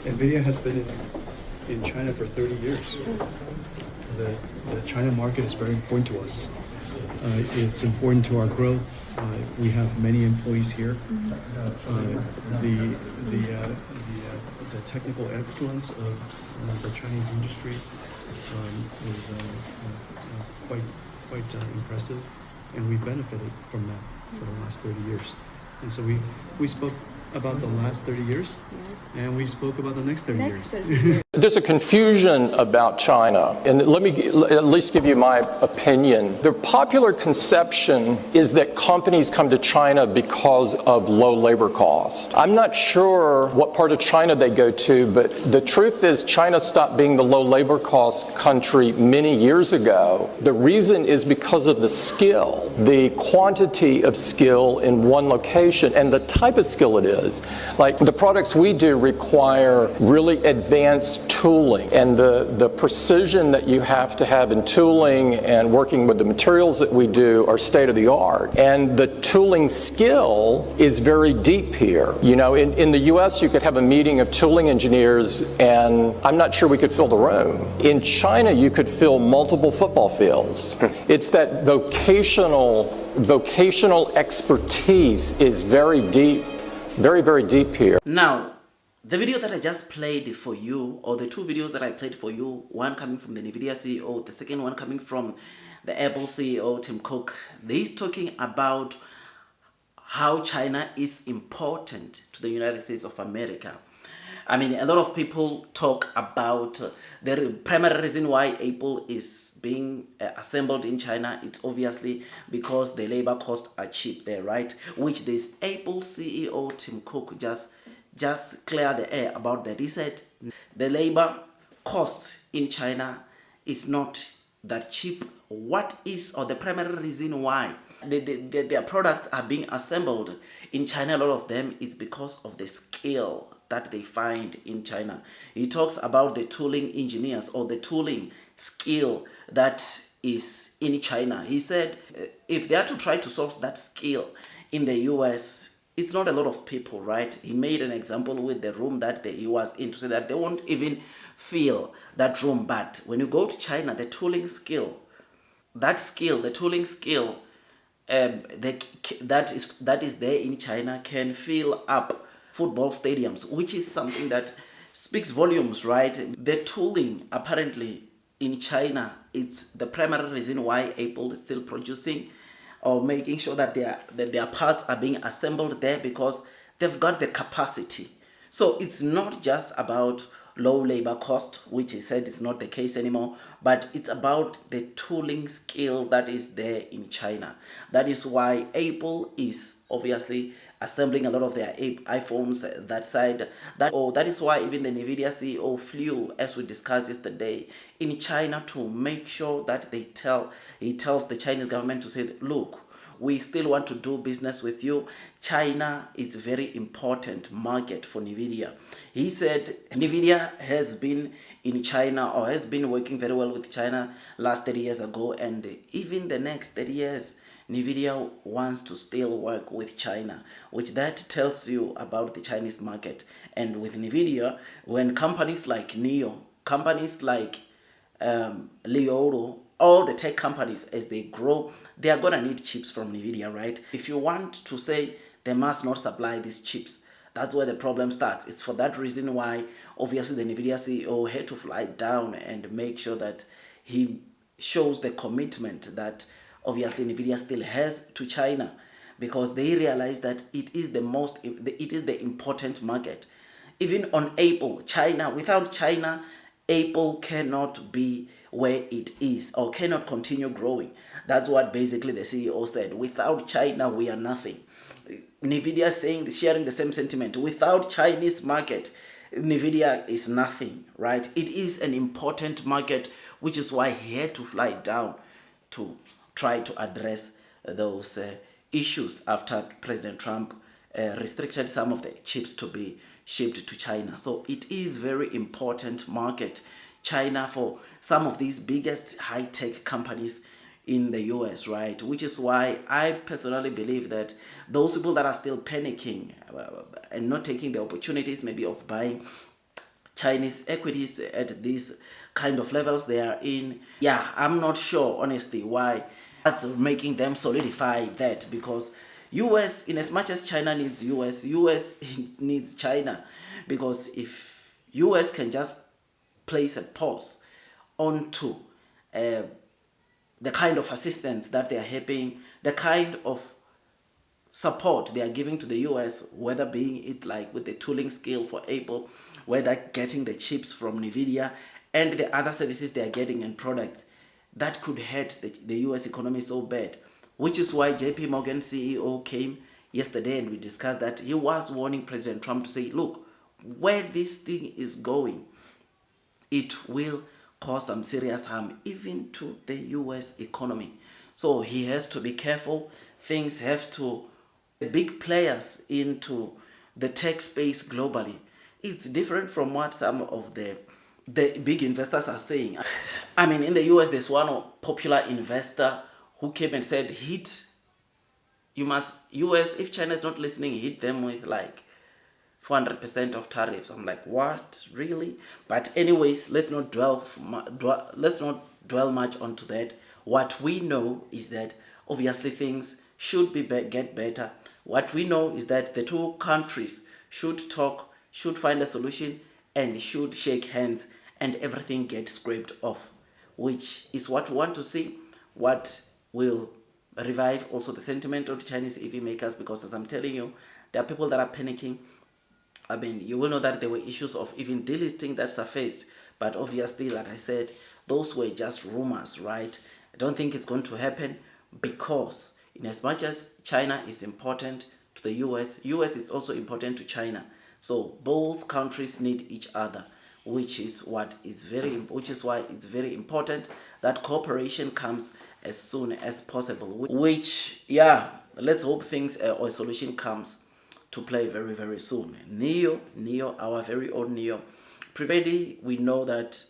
Nvidia has been in China for 30 years. The China market is very important to us. It's important to our growth. We have many employees here. The technical excellence of the Chinese industry is quite impressive, and we benefited from that for the last 30 years. And so we spoke about the last 30 years, and we spoke about the next 30 years. There's a confusion about China, and let me at least give you my opinion. The popular conception is that companies come to China because of low labor cost. I'm not sure what part of China they go to, but the truth is China stopped being the low labor cost country many years ago. The reason is because of the skill, the quantity of skill in one location, and the type of skill it is. Like the products we do require really advanced tooling, and the precision that you have to have in tooling and working with the materials that we do are state of the art. And the tooling skill is very deep here. You know, in the US you could have a meeting of tooling engineers and I'm not sure we could fill the room. In China you could fill multiple football fields. It's that vocational expertise is very deep, very, very deep here. Now, the video that I just played for you, or the two videos that I played for you, one coming from the Nvidia CEO, the second one coming from the Apple CEO, Tim Cook, he's talking about how China is important to the United States of America. I mean, a lot of people talk about the primary reason why Apple is being assembled in China. It's obviously because the labor costs are cheap there, right? Which this Apple CEO, Tim Cook, just clear the air about that. He said the labor cost in China is not that cheap. What is, or the primary reason why their products are being assembled in China, a lot of them, is because of the skill that they find in China. He talks about the tooling engineers, or the tooling skill that is in China. He said if they are to try to source that skill in the US, it's not a lot of people, right? He made an example with the room that he was in, to say that they won't even feel that room. But when you go to China, the tooling skill, the tooling skill that is there in China can fill up football stadiums, which is something that speaks volumes, right? The tooling apparently in China, it's the primary reason why Apple is still producing or making sure that their parts are being assembled there, because they've got the capacity. So it's not just about low labor cost, which he said is not the case anymore, but it's about the tooling skill that is there in China. That is why Apple is obviously assembling a lot of their iPhones that side. That is why even the Nvidia CEO flew, as we discussed yesterday, in China to make sure that he tells the Chinese government to say, look, we still want to do business with you. China is a very important market for Nvidia. He said Nvidia has been in China, or has been working very well with China last 30 years ago, and even the next 30 years, Nvidia wants to still work with China, which that tells you about the Chinese market. And with Nvidia, when companies like NIO, companies like Leoro, all the tech companies, as they grow, they are going to need chips from Nvidia, right? If you want to say they must not supply these chips, that's where the problem starts. It's for that reason why, obviously, the Nvidia CEO had to fly down and make sure that he shows the commitment that obviously Nvidia still has to China, because they realize that it is the important market. Even on Apple, China, without China, Apple cannot be where it is, or cannot continue growing. That's what basically the CEO said. Without China, we are nothing. Nvidia sharing the same sentiment. Without Chinese market, Nvidia is nothing, right? It is an important market, which is why he had to fly down to try to address those issues after President Trump restricted some of the chips to be shipped to China. So it is very important market, China, for some of these biggest high-tech companies in the US, right? Which is why I personally believe that those people that are still panicking and not taking the opportunities maybe of buying Chinese equities at these kind of levels they are in. Yeah, I'm not sure honestly why that's making them solidify that, because US, in as much as China needs US needs China, because if US can just place a pause onto the kind of assistance that they are helping, the kind of support they are giving to the US, whether being it like with the tooling skill for Apple, whether getting the chips from Nvidia and the other services they are getting and products, that could hurt the US economy so bad. Which is why JPMorgan CEO came yesterday and we discussed that he was warning President Trump to say, look, where this thing is going, it will cause some serious harm even to the US economy. So he has to be careful. Things have to, the big players into the tech space globally, it's different from what some of the big investors are saying. I mean, in the US, there's one popular investor who came and said, US, if China is not listening, hit them with like 400% of tariffs. I'm like, what, really? But anyways, let's not dwell much onto that. What we know is that obviously things should get better. What we know is that the two countries should talk, should find a solution, and should shake hands, and everything get scraped off, which is what we want to see. What will revive also the sentiment of the Chinese EV makers, because as I'm telling you, there are people that are panicking. I mean, you will know that there were issues of even delisting that surfaced, but obviously, like I said, those were just rumors, right? I don't think it's going to happen, because in as much as China is important to the US is also important to China. So both countries need each other, which is why it's very important that cooperation comes as soon as possible. Which, yeah, let's hope things or a solution comes to play very, very soon. NIO, our very own NIO. Previously, we know that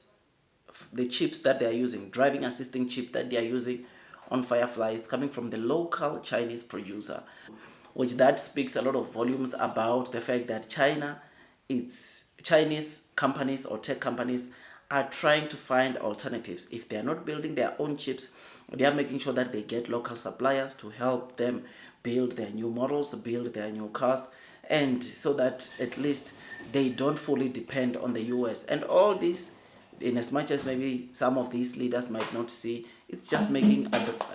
the chips that they are using, driving assisting chip that they are using on Firefly, is coming from the local Chinese producer, which that speaks a lot of volumes about the fact that Chinese companies or tech companies are trying to find alternatives. If they are not building their own chips, they are making sure that they get local suppliers to help them build their new models, build their new cars, and so that at least they don't fully depend on the US. And all this, in as much as maybe some of these leaders might not see, it's just making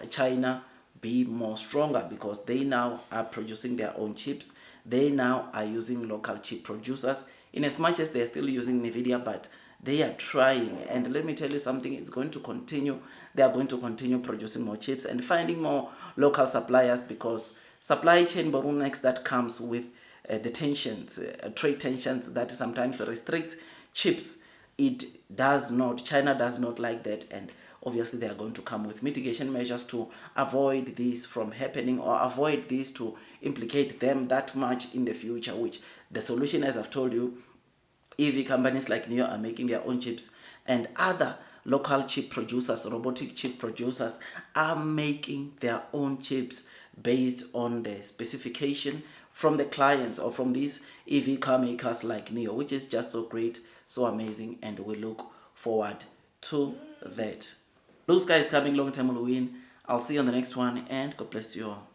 China be more stronger, because they now are producing their own chips. They now are using local chip producers, in as much as they're still using Nvidia, but they are trying. And let me tell you something, it's going to continue. They are going to continue producing more chips and finding more local suppliers, because supply chain bottlenecks that comes with the tensions, trade tensions that sometimes restrict chips, China does not like that, and obviously they are going to come with mitigation measures to avoid this from happening, or avoid this to implicate them that much in the future, which the solution, as I've told you, EV companies like NIO are making their own chips, and other local chip producers, robotic chip producers, are making their own chips based on the specification from the clients or from these EV car makers like NIO, which is just so great, so amazing, and we look forward to that. Blue sky is coming, long time will win. I'll see you on the next one, and God bless you all.